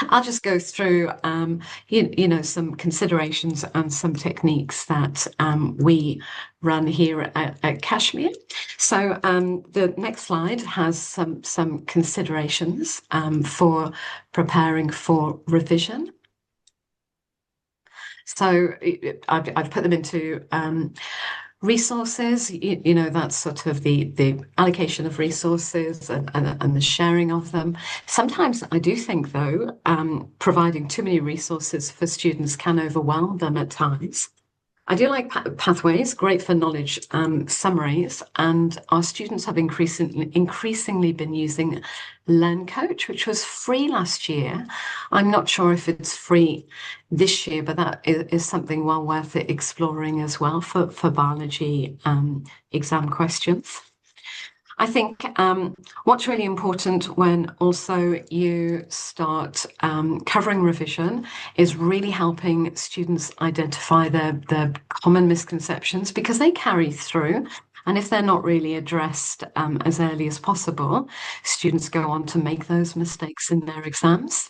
I'll just go through, some considerations and some techniques that we run here at Kashmir. So the next slide has some considerations for preparing for revision. So I've put them into resources, that's sort of the allocation of resources and the sharing of them. Sometimes I do think, though, providing too many resources for students can overwhelm them at times. I do like pathways, great for knowledge summaries, and our students have increasingly been using Learn Coach, which was free last year. I'm not sure if it's free this year, but that is something well worth it exploring as well for biology exam questions. I think what's really important when also you start covering revision is really helping students identify their common misconceptions, because they carry through. And if they're not really addressed as early as possible, students go on to make those mistakes in their exams.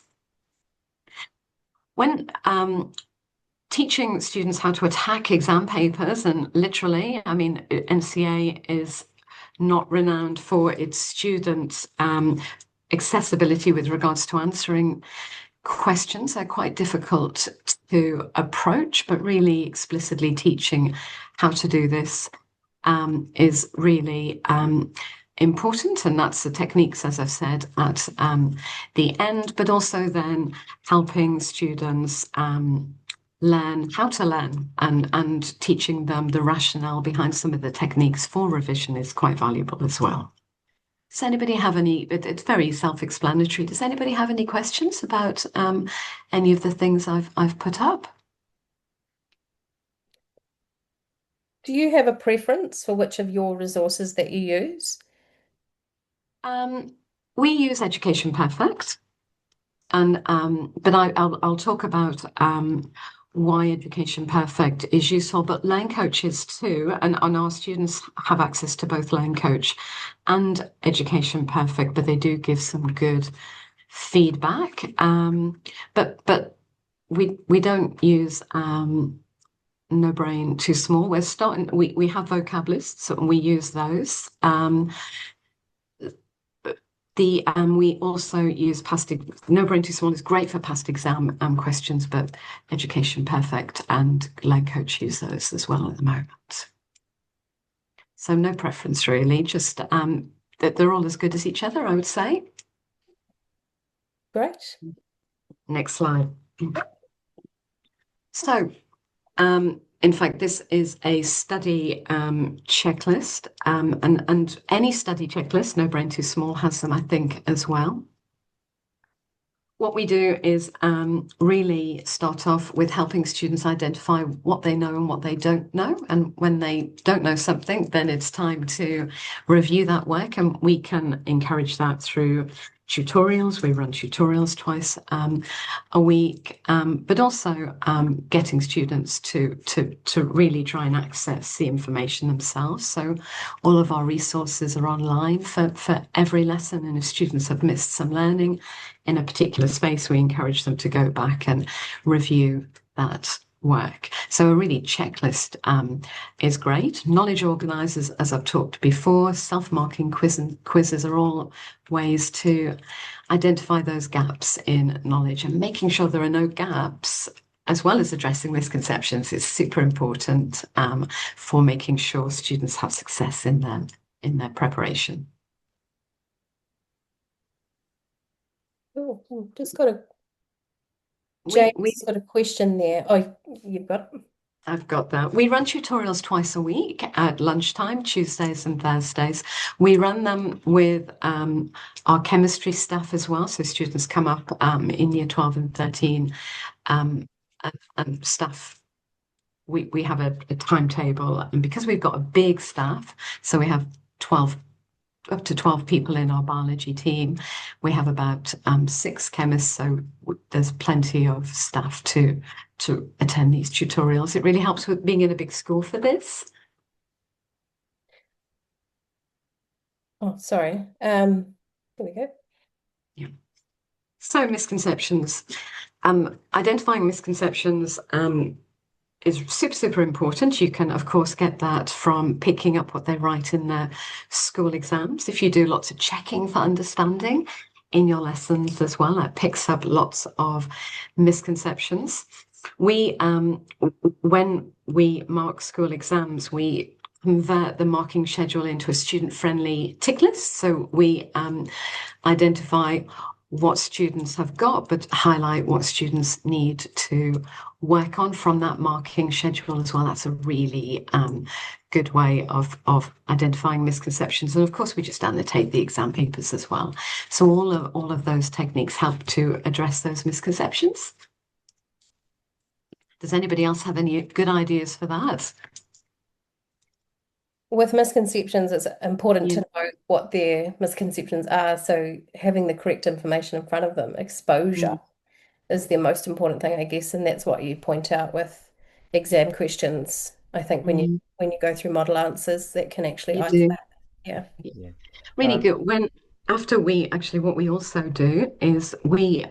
When teaching students how to attack exam papers, and literally, I mean, NCA is not renowned for its students' accessibility with regards to answering questions. They're quite difficult to approach, but really explicitly teaching how to do this is really important. And that's the techniques, as I've said, at the end, but also then helping students learn how to learn, and teaching them the rationale behind some of the techniques for revision is quite valuable as well. Does anybody have any, it's very self-explanatory. Does anybody have any questions about any of the things I've put up? Do you have a preference for which of your resources that you use? We use Education Perfect, and but I'll talk about why Education Perfect is useful, but Learn Coach is too, and our students have access to both Learn Coach and Education Perfect, but they do give some good feedback. But we don't use No Brain Too Small. We're starting. We have vocab lists, and we use those. We also use No Brain Too Small is great for past exam questions, but Education Perfect and Learn Coach use those as well at the moment. So no preference really, just that they're all as good as each other, I would say. Great. Next slide. So in fact, this is a study checklist, and any study checklist, No Brain Too Small has them, I think, as well. What we do is really start off with helping students identify what they know and what they don't know. And when they don't know something, then it's time to review that work. And we can encourage that through tutorials. We run tutorials twice a week, but also getting students to really try and access the information themselves. So all of our resources are online for every lesson. And if students have missed some learning in a particular space, we encourage them to go back and review that work. So a really checklist is great. Knowledge organisers, as I've talked before, self-marking quizzes are all ways to identify those gaps in knowledge, and making sure there are no gaps as well as addressing misconceptions is super important for making sure students have success in their preparation. Oh, just got a We James got a question there. Oh, you've got it. I've got that. We run tutorials twice a week at lunchtime, Tuesdays and Thursdays. We run them with our chemistry staff as well. So students come up in year 12 and 13 and staff. We have a timetable, and because we've got a big staff, so we have up to 12 people in our biology team. We have about 6 chemists, so there's plenty of staff to attend these tutorials. It really helps with being in a big school for this. Oh, sorry. Here we go. Yeah. So misconceptions. Identifying misconceptions is super, super important. You can, of course, get that from picking up what they write in their school exams. If you do lots of checking for understanding in your lessons as well, that picks up lots of misconceptions. We, when we mark school exams, we convert the marking schedule into a student-friendly tick list. So we identify what students have got, but highlight what students need to work on from that marking schedule as well. That's a really good way of identifying misconceptions. And of course, we just annotate the exam papers as well. So all of those techniques help to address those misconceptions. Does anybody else have any good ideas for that? With misconceptions, it's important Yeah. to know what their misconceptions are. So having the correct information in front of them, exposure Mm, is the most important thing, I guess, and that's what you point out with exam questions. I think mm, when you go through model answers, that can actually you isolate. do. Yeah. Yeah. Really Um, good. When after we actually, what we also do is we,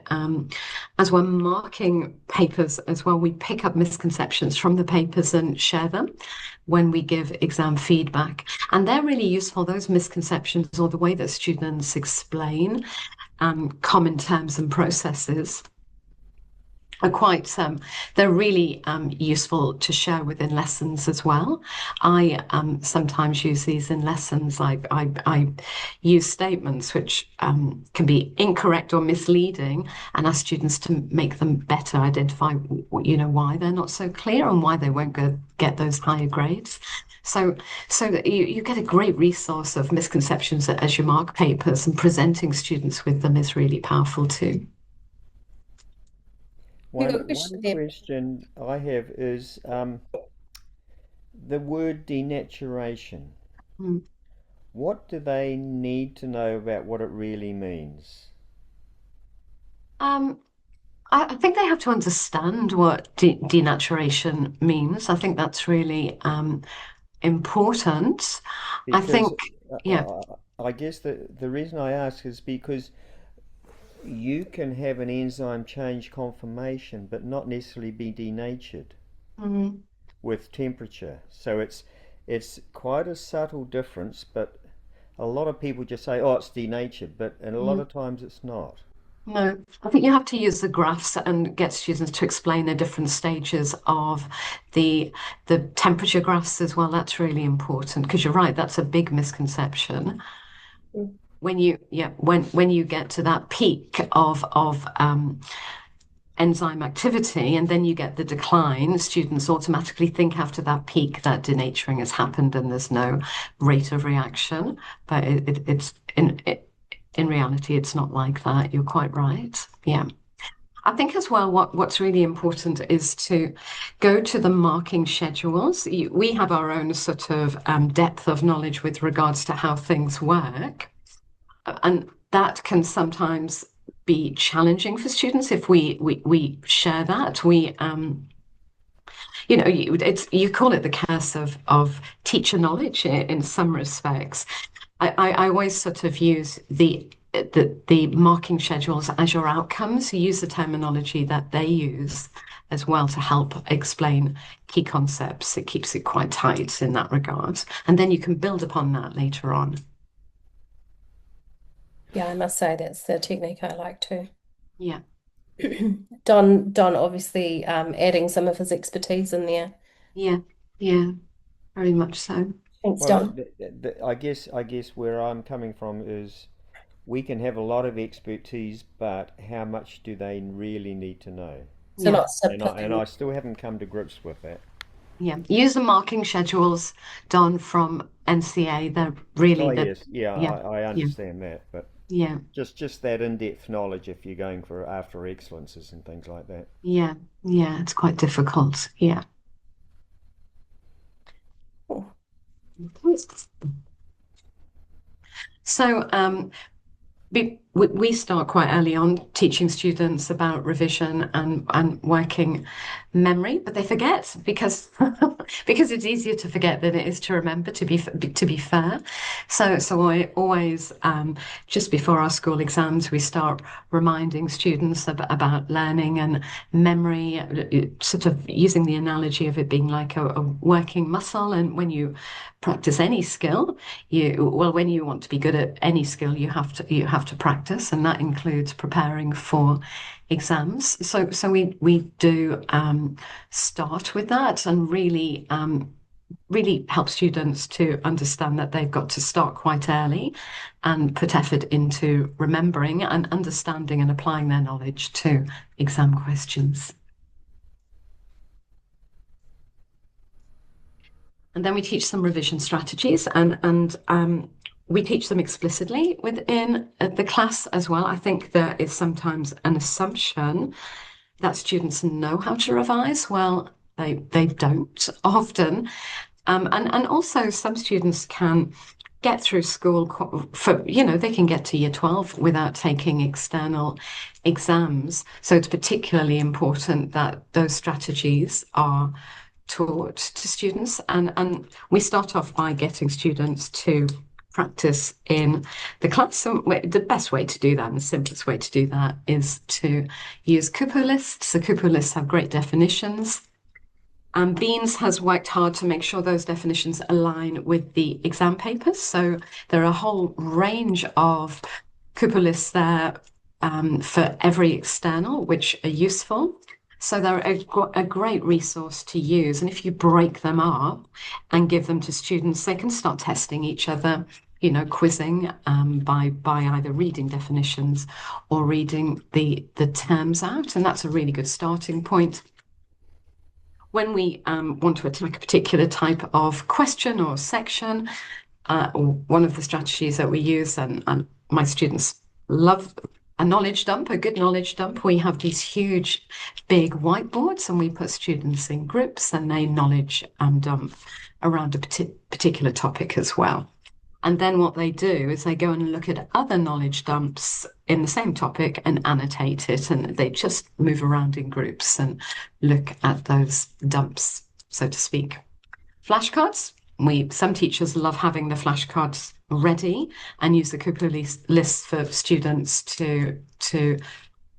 as we're marking papers as well, we pick up misconceptions from the papers and share them when we give exam feedback. And they're really useful, those misconceptions or the way that students explain common terms and processes are quite they're really useful to share within lessons as well. I sometimes use these in lessons. I use statements which can be incorrect or misleading and ask students to make them better identify why they're not so clear and why they won't get those higher grades. So that you get a great resource of misconceptions as you mark papers, and presenting students with them is really powerful too. You got one a question one there. question I have is the word denaturation. Mm. What do they need to know about what it really means? Um, I think they have to understand what denaturation means. I think that's really important. I think, Because yeah, I guess the reason I ask is because you can have an enzyme change conformation, but not necessarily be denatured mm, with temperature. So it's quite a subtle difference, but a lot of people just say, "Oh, it's denatured," but and a lot mm, of times it's not. no. I think you have to use the graphs and get students to explain the different stages of the the temperature graphs as well. That's really important because you're right, that's a big misconception. When you get to that peak of enzyme activity, and then you get the decline. Students automatically think after that peak that denaturing has happened and there's no rate of reaction. But it's in reality, it's not like that. You're quite right. Yeah. I think as well, what's really important is to go to the marking schedules. We have our own sort of depth of knowledge with regards to how things work. And that can sometimes be challenging for students if we share that. You call it the curse of teacher knowledge in some respects. I always sort of use the marking schedules as your outcomes. You use the terminology that they use as well to help explain key concepts. It keeps it quite tight in that regard. And then you can build upon that later on. Yeah, I must say that's the technique I like too. Yeah. Don obviously adding some of his expertise in there. Yeah, yeah, very much so. Thanks, Well, Don. I guess where I'm coming from is we can have a lot of expertise, but how much do they really need to know? So Yeah, not And I subpicking. still haven't come to grips with that. yeah. Use the marking schedules done from NCA. They're Oh really the yes, yeah, yeah, I yeah, understand that, but yeah, just that in-depth knowledge if you're going for after excellences and things like that. yeah, yeah. It's quite difficult. Yeah. So, we start quite early on teaching students about revision and working memory, but they forget because because it's easier to forget than it is to remember. To be fair, so I always just before our school exams we start reminding students about learning and memory, sort of using the analogy of it being like a working muscle. And when you practice any skill, when you want to be good at any skill, you have to practice, and that includes preparing for exams. So we do start with that and really help students to understand that they've got to start quite early and put effort into remembering and understanding and applying their knowledge to exam questions. And then we teach some revision strategies and we teach them explicitly within the class as well. I think there is sometimes an assumption that students know how to revise. Well, they don't often. And also some students can get through school they can get to year 12 without taking external exams. So it's particularly important that those strategies are taught to students. And we start off by getting students to practice in the class. So the best way to do that and the simplest way to do that is to use cuckoo lists. So cuckoo lists have great definitions. And Beans has worked hard to make sure those definitions align with the exam papers. So there are a whole range of cuckoo lists there for every external, which are useful. So they're a great resource to use. And if you break them up and give them to students, they can start testing each other, quizzing by either reading definitions or reading the terms out. And that's a really good starting point. When we want to attack a particular type of question or section, one of the strategies that we use, and my students love a knowledge dump, a good knowledge dump. We have these huge, big whiteboards, and we put students in groups, and they knowledge dump around a particular topic as well. And then what they do is they go and look at other knowledge dumps in the same topic and annotate it. And they just move around in groups and look at those dumps, so to speak. Flashcards. Some teachers love having the flashcards ready and use the cuckoo list for students to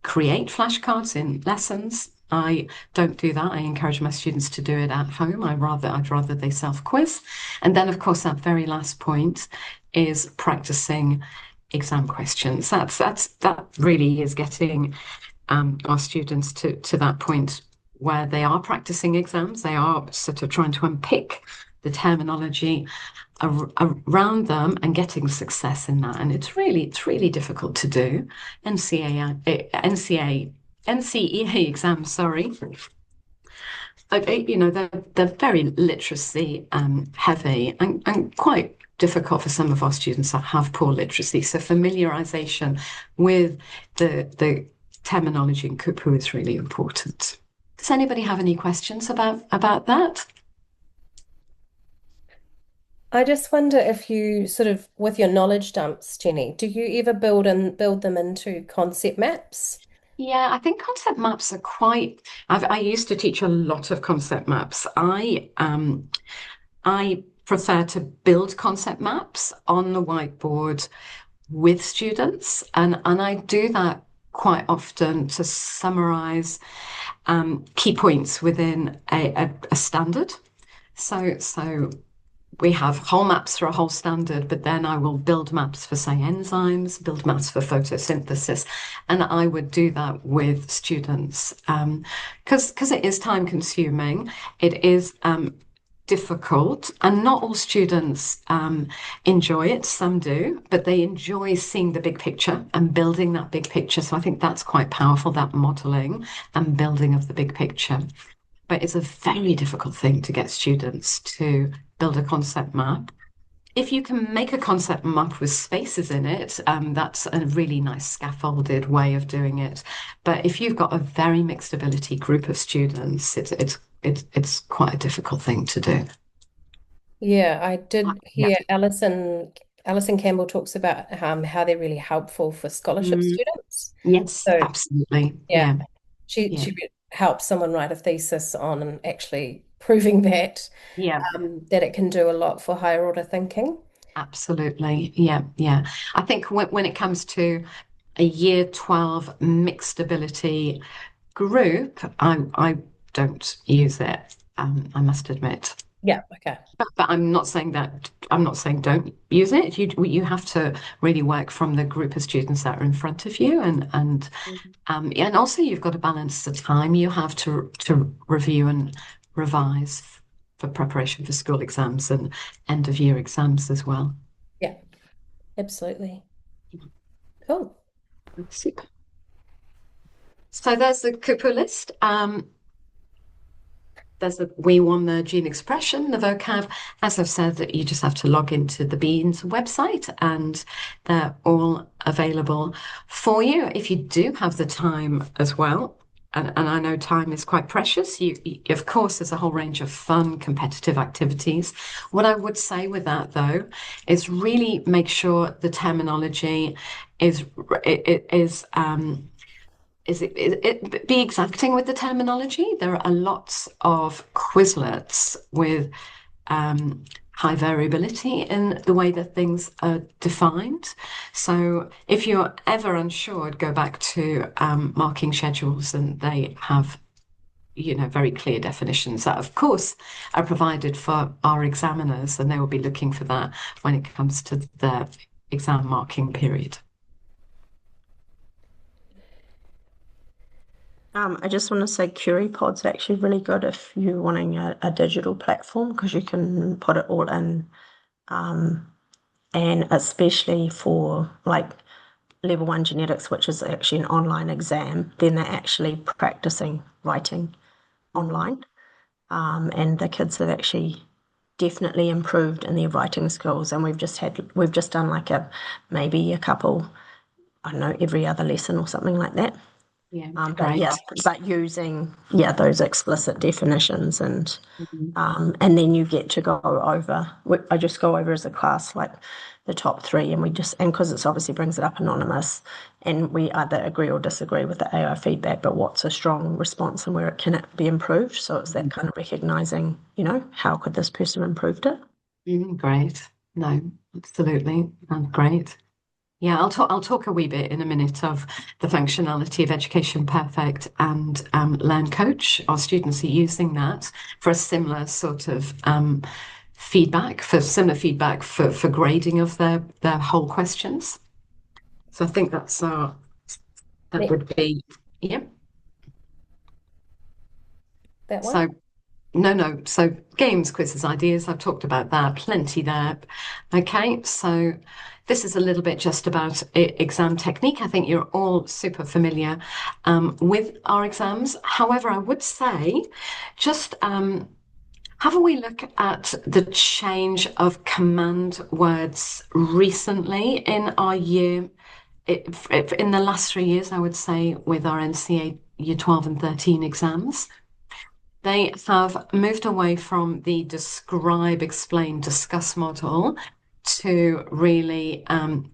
create flashcards in lessons. I don't do that. I encourage my students to do it at home. I'd rather they self-quiz. And then, of course, that very last point is practicing exam questions. That really is getting our students to that point where they are practicing exams. They are sort of trying to unpick the terminology around them and getting success in that. And it's really difficult to do. NCEA exams, sorry. They're very literacy heavy and quite difficult for some of our students that have poor literacy. So familiarization with the terminology in cuckoo is really important. Does anybody have any questions about that? I just wonder if you sort of, with your knowledge dumps, Jenny, do you ever build them into concept maps? Yeah, I think concept maps are quite. I used to teach a lot of concept maps. I prefer to build concept maps on the whiteboard with students, and I do that quite often to summarize key points within a standard. So we have whole maps for a whole standard, but then I will build maps for, say, enzymes, build maps for photosynthesis, and I would do that with students because it is time consuming. It is difficult, and not all students enjoy it. Some do, but they enjoy seeing the big picture and building that big picture. So I think that's quite powerful, that modeling and building of the big picture. But it's a very difficult thing to get students to build a concept map. If you can make a concept map with spaces in it, that's a really nice scaffolded way of doing it. But if you've got a very mixed ability group of students, it's quite a difficult thing to do. Yeah, I did Yeah. hear Alison Alison Campbell talks about how they're really helpful for scholarship Mm, students. yes, So absolutely. yeah, Yeah, she yeah, she helps someone write a thesis on actually proving that yeah. that it can do a lot for higher order thinking. Absolutely. Yeah, yeah. I think when it comes to a year 12 mixed ability group, I don't use it, I must admit. Yeah, okay. But I'm not saying don't use it. You have to really work from the group of students that are in front of you, and also you've got to balance the time you have to review and revise for preparation for school exams and end of year exams as well. Yeah, absolutely. Cool. Super. So there's the cuckoo list. We won the gene expression, the vocab. As I've said, that you just have to log into the Beans website and they're all available for you if you do have the time as well. And I know time is quite precious. Of course, there's a whole range of fun, competitive activities. What I would say with that, though, is really make sure the terminology is it be exacting with the terminology. There are lots of Quizlets with high variability in the way that things are defined. So if you're ever unsure, go back to marking schedules, and they have very clear definitions that, of course, are provided for our examiners, and they will be looking for that when it comes to the exam marking period. I just want to say CuriePod's actually really good if you're wanting a digital platform because you can put it all in, and especially for like level 1 genetics, which is actually an online exam, then they're actually practicing writing online, and the kids have actually definitely improved in their writing skills. And we've just done like maybe a couple, I don't know, every other lesson or something like that. Yeah, But great. yeah, but using those explicit definitions, and Mhm. and then you get to go over. I just go over as a class like the top three, and because it's obviously brings it up anonymous, and we either agree or disagree with the AI feedback. But what's a strong response and where it can be improved? So it's that kind of recognizing, how could this person improved it? Great. No, absolutely. Great. Yeah, I'll talk a wee bit in a minute of the functionality of Education Perfect and Learn Coach. Our students are using that for a similar sort of feedback for grading of their whole questions. So I think that would be, yeah. That one? So no. So games, quizzes, ideas, I've talked about that, plenty there. Okay, so this is a little bit just about exam technique. I think you're all super familiar with our exams. However, I would say just have a wee look at the change of command words recently in our year. In the last 3 years, I would say, with our NCA Year 12 and 13 exams. They have moved away from the describe, explain, discuss model to really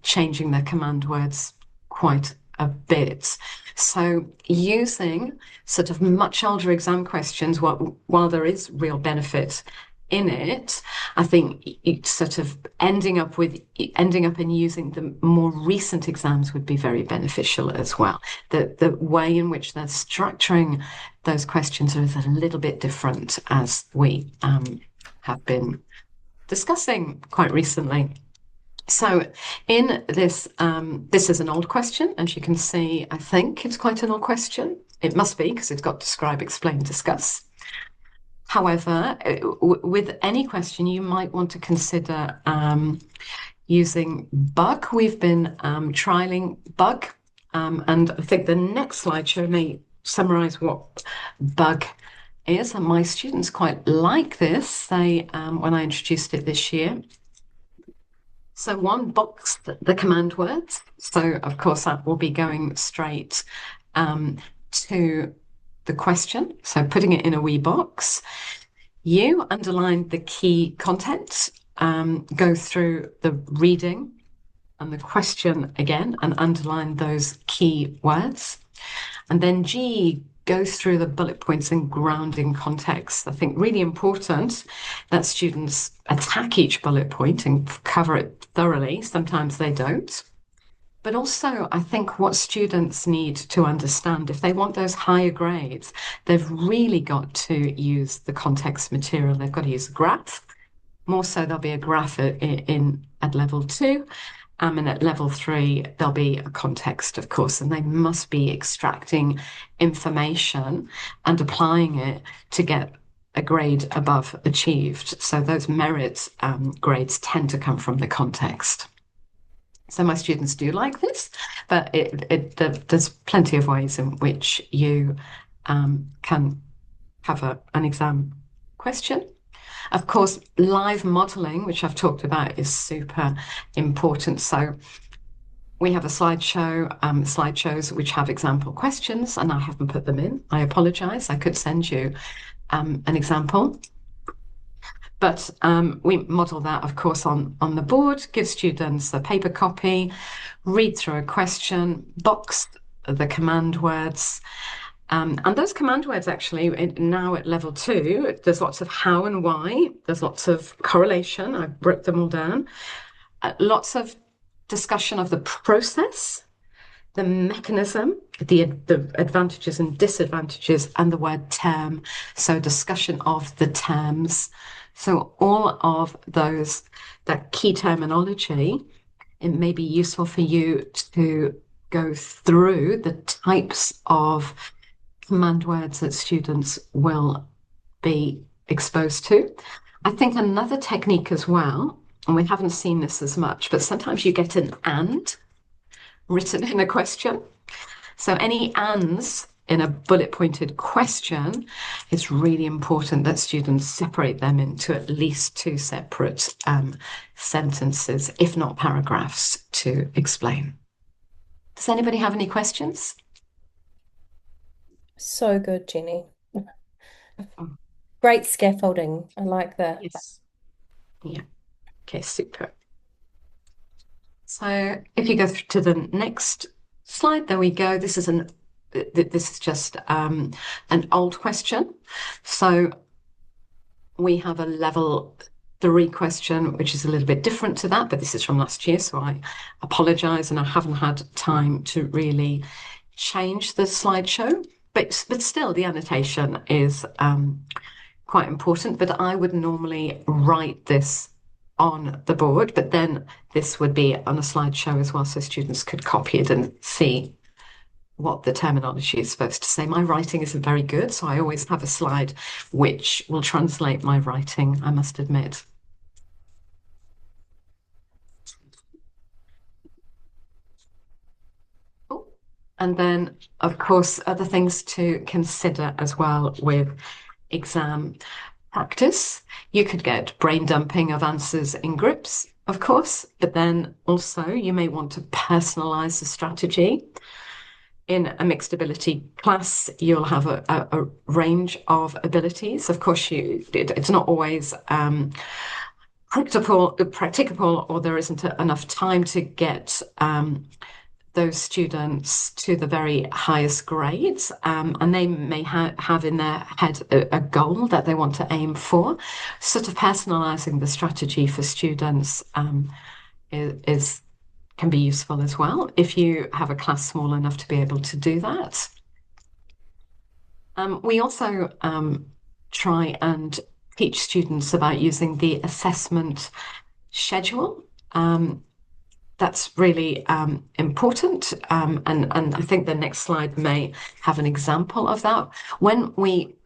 changing their command words quite a bit. So using sort of much older exam questions, while there is real benefit in it, I think it's sort of ending up and using the more recent exams would be very beneficial as well. The way in which they're structuring those questions are a little bit different, as we have been discussing quite recently. So in this, this is an old question, as you can see. I think it's quite an old question. It must be because it's got describe, explain, discuss. However, with any question, you might want to consider using bug. We've been trialing bug, and I think the next slide show me summarize what bug is. And my students quite like this. When I introduced it this year. So one box the command words. So of course that will be going straight to the question. So putting it in a wee box. You underline the key content go through the reading and the question again and underline those key words. And then G, go through the bullet points and grounding context. I think really important that students attack each bullet point and cover it thoroughly. Sometimes they don't. But also, I think what students need to understand, if they want those higher grades, they've really got to use the context material. They've got to use a graph. More so, there'll be a graph at level 2. And at level 3, there'll be a context, of course, and they must be extracting information and applying it to get a grade above achieved. So those merit grades tend to come from the context. So my students do like this, but there's plenty of ways in which you can have an exam question. Of course, live modelling, which I've talked about, is super important. So we have a slideshows which have example questions, and I haven't put them in. I apologise. I could send you an example. But we model that, of course, on the board, give students a paper copy, read through a question, box the command words. And those command words actually now at level 2, there's lots of how and why. There's lots of correlation. I broke them all down. Lots of discussion of the process, the mechanism, the advantages and disadvantages, and the word term. So discussion of the terms. So all of those, that key terminology, it may be useful for you to go through the types of command words that students will be exposed to. I think another technique as well, and we haven't seen this as much, but sometimes you get an and written in a question. So any ands in a bullet pointed question, it's really important that students separate them into at least 2 separate sentences, if not paragraphs, to explain. Does anybody have any questions? So good, Jenny. Great scaffolding. I like that. Yes. Yeah. Okay, super. So if you go to the next slide, there we go. This is just an old question. So we have a level 3 question, which is a little bit different to that, but this is from last year, so I apologise, and I haven't had time to really change the slideshow. But still, the annotation is quite important. But I would normally write this on the board, but then this would be on a slideshow as well, so students could copy it and see what the terminology is supposed to say. My writing isn't very good, so I always have a slide which will translate my writing, I must admit. And then, of course, other things to consider as well with exam practice. You could get brain dumping of answers in groups, of course, but then also you may want to personalize the strategy. In a mixed ability class, you'll have a range of abilities. Of course, it's not always practicable, or there isn't enough time to get those students to the very highest grades, and they may have in their head a goal that they want to aim for. Sort of personalizing the strategy for students can be useful as well if you have a class small enough to be able to do that. We also try and teach students about using the assessment schedule. That's really important, and I think the next slide may have an example of that. When we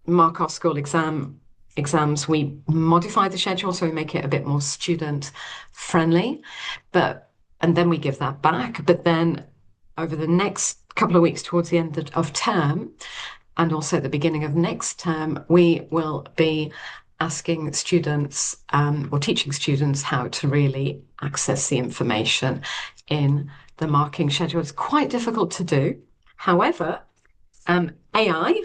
mark our school exams, we modify the schedule, so we make it a bit more student friendly, and then we give that back. But then over the next couple of weeks towards the end of term, and also at the beginning of next term, we will be asking students or teaching students how to really access the information in the marking schedule. It's quite difficult to do. However, AI,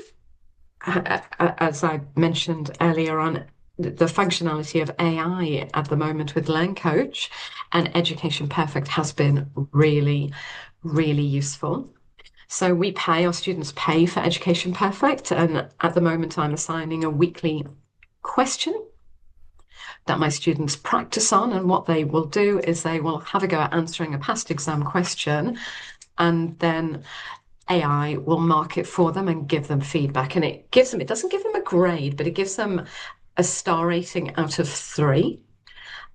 as I mentioned earlier on, the functionality of AI at the moment with Learn Coach and Education Perfect has been really, really useful. So our students pay for Education Perfect, and at the moment I'm assigning a weekly question that my students practice on. And what they will do is they will have a go at answering a past exam question, and then AI will mark it for them and give them feedback. And it doesn't give them a grade, but it gives them a star rating out of 3.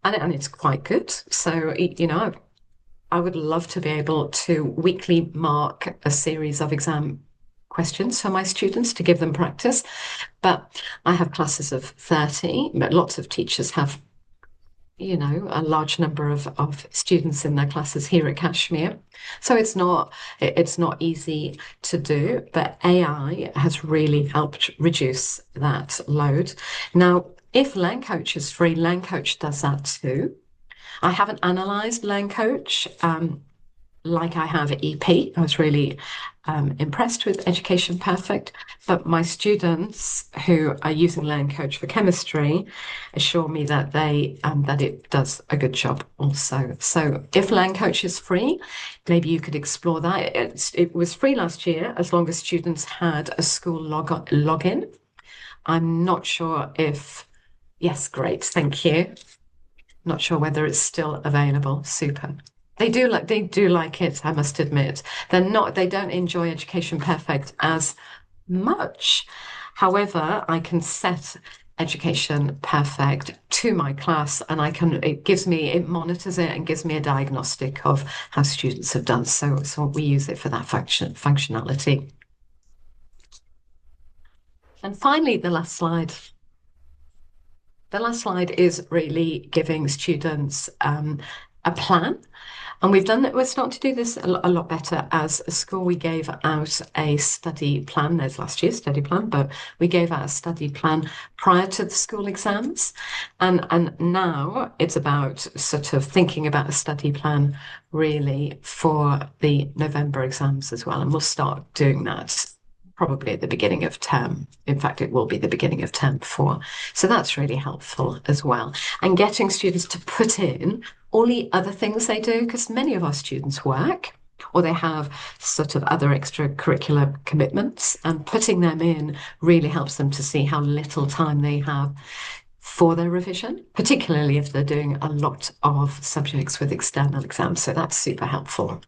And it's quite good. So, I would love to be able to weekly mark a series of exam questions for my students to give them practice. But I have classes of 30, but lots of teachers have, a large number of students in their classes here at Kashmir. So it's not easy to do, but AI has really helped reduce that load. Now, if Learn Coach is free, Learn Coach does that too. I haven't analysed Learn Coach like I have EP. I was really impressed with Education Perfect, but my students who are using Learn Coach for chemistry assure me that that it does a good job also. So if Learn Coach is free, maybe you could explore that. It was free last year as long as students had a school login. I'm not sure if, yes, great, thank you. Not sure whether it's still available. Super. They do like it, I must admit. They don't enjoy Education Perfect as much. However, I can set Education Perfect to my class, and it monitors it and gives me a diagnostic of how students have done. So we use it for that functionality. And finally, the last slide. The last slide is really giving students a plan. And we're starting to do this a lot better as a school. We gave out a study plan. There's last year's study plan, but we gave out a study plan prior to the school exams. And now it's about sort of thinking about a study plan really for the November exams as well. And we'll start doing that probably at the beginning of term. In fact, it will be the beginning of term 4. So that's really helpful as well. And getting students to put in all the other things they do, because many of our students work or they have sort of other extracurricular commitments, and putting them in really helps them to see how little time they have for their revision, particularly if they're doing a lot of subjects with external exams. So that's super helpful.